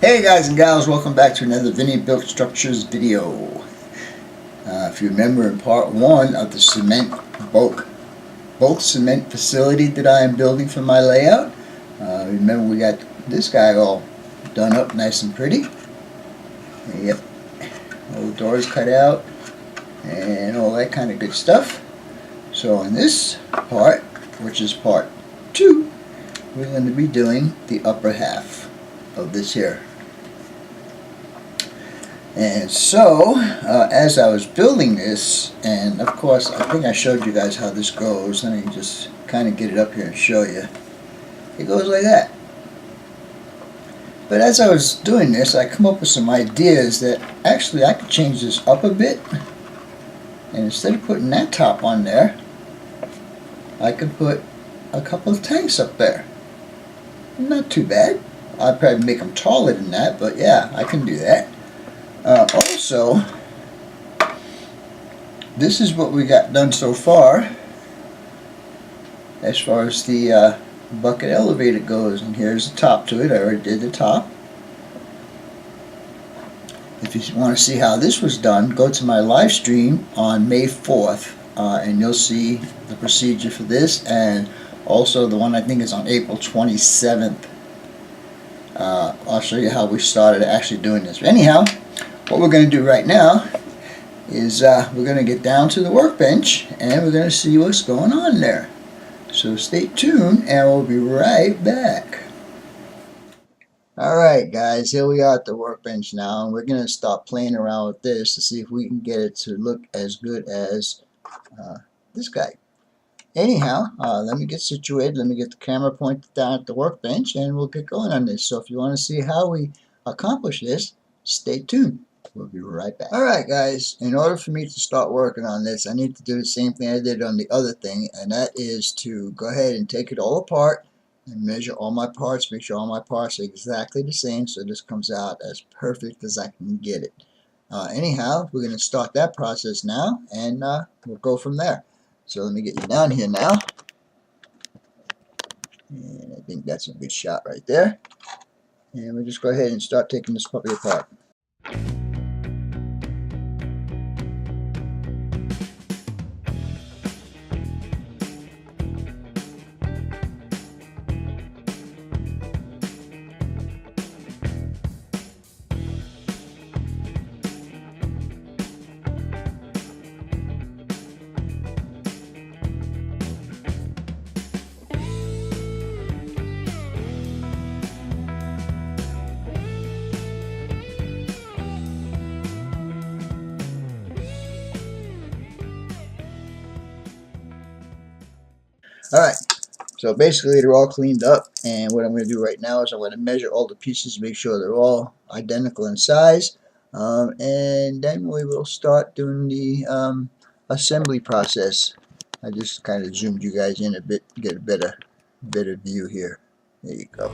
Hey guys and gals, welcome back to another Vinny Built Structures video. If you remember in part 1 of the cement bulk cement facility that I am building for my layout, remember we got this guy all done up nice and pretty. Yep, all the doors cut out and all that kind of good stuff. So in this part, which is part 2, we're going to be doing the upper half of this here. And so, as I was building this, and of course I think I showed you guys how this goes. Let me just kind of get it up here and show you. It goes like that. But as I was doing this, I come up with some ideas that actually I could change this up a bit. And instead of putting that top on there, I could put a couple of tanks up there. Not too bad. I'd probably make them taller than that, but yeah, I can do that. Also, this is what we got done so far as the bucket elevator goes, and here's the top to it. I already did the top. If you want to see how this was done, go to my live stream on May 4th and you'll see the procedure for this, and also the one I think is on April 27th. I'll show you how we started actually doing this. But anyhow, what we're going to do right now is we're going to get down to the workbench and we're going to see what's going on there. So stay tuned and we'll be right back. Alright guys, here we are at the workbench now, and we're going to start playing around with this to see if we can get it to look as good as this guy. Anyhow, let me get situated, let me get the camera pointed down at the workbench, and we'll get going on this. So if you want to see how we accomplish this, stay tuned. We'll be right back. Alright guys, in order for me to start working on this, I need to do the same thing I did on the other thing, and that is to go ahead and take it all apart and measure all my parts, make sure all my parts are exactly the same so this comes out as perfect as I can get it. Anyhow, we're going to start that process now, and we'll go from there. So let me get you down here now, and I think that's a good shot right there. And we'll just go ahead and start taking this puppy apart. Alright, so basically they're all cleaned up, and what I'm going to do right now is I'm going to measure all the pieces, make sure they're all identical in size, and then we will start doing the assembly process. I just kind of zoomed you guys in a bit to get a better view here. There you go.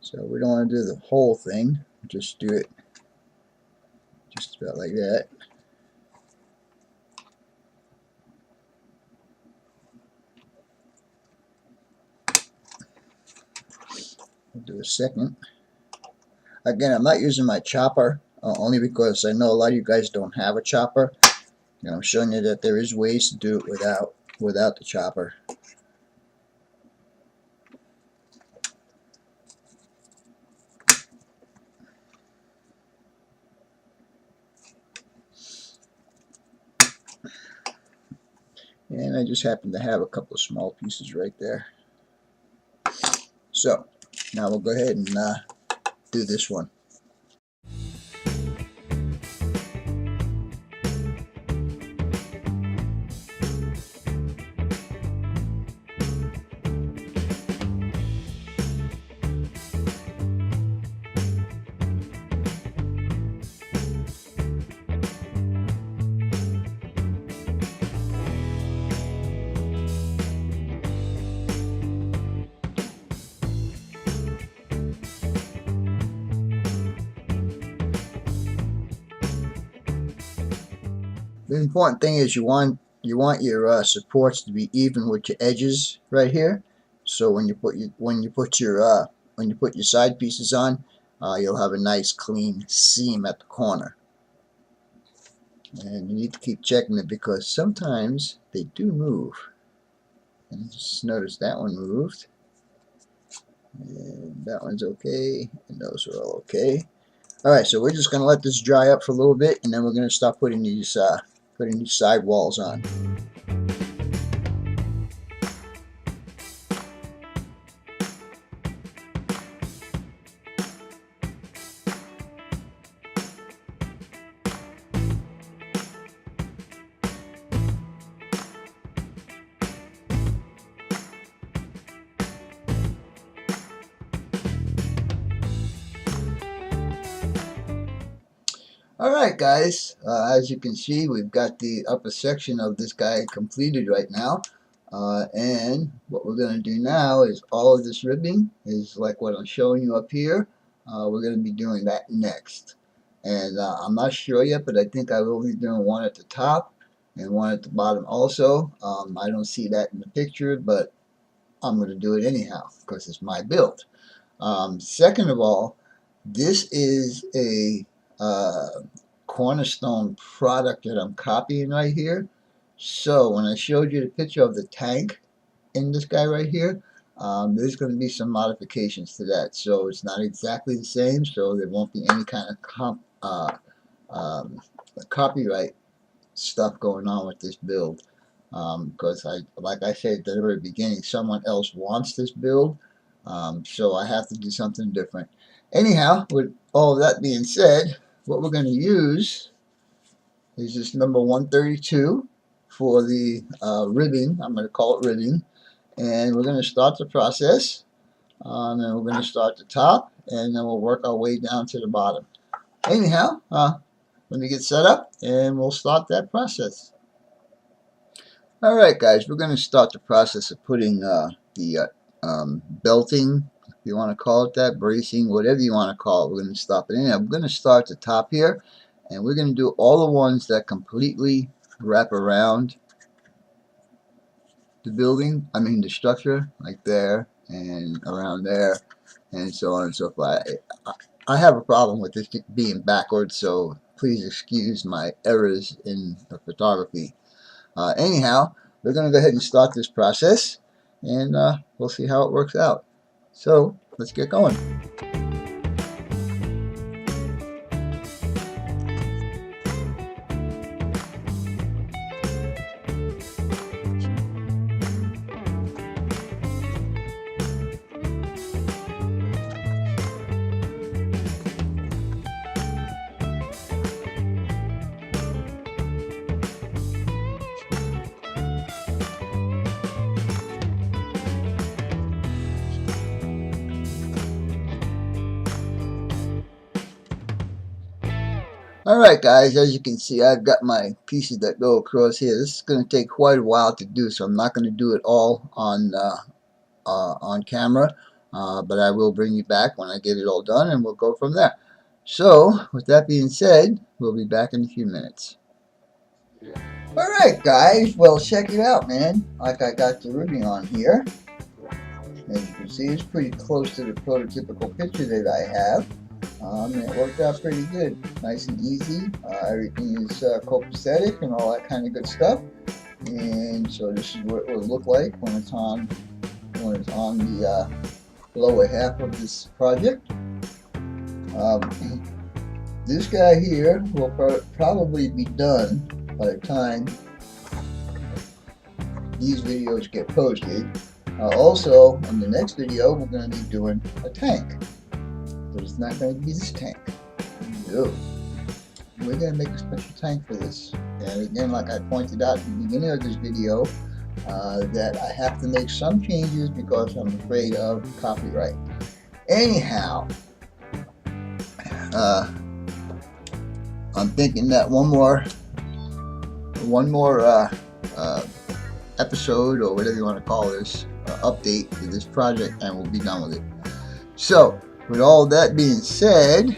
So we don't want to do the whole thing, just do it just about like that. I'll do a second. Again, I'm not using my chopper, only because I know a lot of you guys don't have a chopper. You know, I'm showing you that there is ways to do it without the chopper. And I just happen to have a couple of small pieces right there. So now we'll go ahead and do this one. The important thing is you want your supports to be even with your edges right here. So when you put your side pieces on, you'll have a nice clean seam at the corner. And you need to keep checking it because sometimes they do move. And just notice that one moved, and that one's okay, and those are all okay. All right, so we're just going to let this dry up for a little bit, and then we're going to start putting these side walls on. Alright guys, as you can see, we've got the upper section of this guy completed right now, and what we're going to do now is all of this ribbing is like what I'm showing you up here. We're going to be doing that next, and I'm not sure yet, but I think I will be doing one at the top and one at the bottom also. I don't see that in the picture, but I'm going to do it anyhow because it's my build. Second of all, this is a cornerstone product that I'm copying right here. So when I showed you the picture of the tank in this guy right here, there's going to be some modifications to that. So it's not exactly the same, so there won't be any kind of copyright stuff going on with this build. Because like I said at the very beginning, someone else wants this build, so I have to do something different. Anyhow, with all that being said, what we're going to use is this number 132 for the ribbing. I'm going to call it ribbing, and we're going to start the process, and then we're going to start the top, and then we'll work our way down to the bottom. Anyhow, let me get set up and we'll start that process. Alright guys, we're going to start the process of putting the belting, if you want to call it that, bracing, whatever you want to call it. We're going to stop it in. I'm going to start the top here, and we're going to do all the ones that completely wrap around the building, the structure, like there and around there and so on and so forth. I have a problem with this being backwards, so please excuse my errors in the photography. Anyhow, we're going to go ahead and start this process, and we'll see how it works out. So let's get going. Alright guys, as you can see, I've got my pieces that go across here. This is going to take quite a while to do, so I'm not going to do it all on camera, but I will bring you back when I get it all done, and we'll go from there. So, with that being said, we'll be back in a few minutes. Alright guys, well check it out, man. Like, I got the ribbing on here, As you can see, it's pretty close to the prototypical picture that I have. And it worked out pretty good. Nice and easy. Everything is copacetic and all that kind of good stuff. And so this is what it will look like when it's on the lower half of this project. This guy here will probably be done by the time these videos get posted. Also, in the next video, we're going to be doing a tank. But it's not going to be this tank. No. We're going to make a special tank for this. And again, like I pointed out at the beginning of this video, that I have to make some changes because I'm afraid of copyright. Anyhow, I'm thinking that one more episode, or whatever you want to call this, update to this project, and we'll be done with it. So, with all that being said,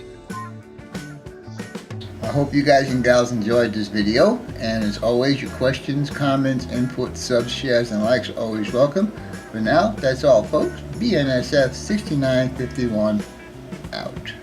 I hope you guys and gals enjoyed this video, and as always, your questions, comments, input, subs, shares, and likes are always welcome. For now, that's all folks. BNSF 6951 out.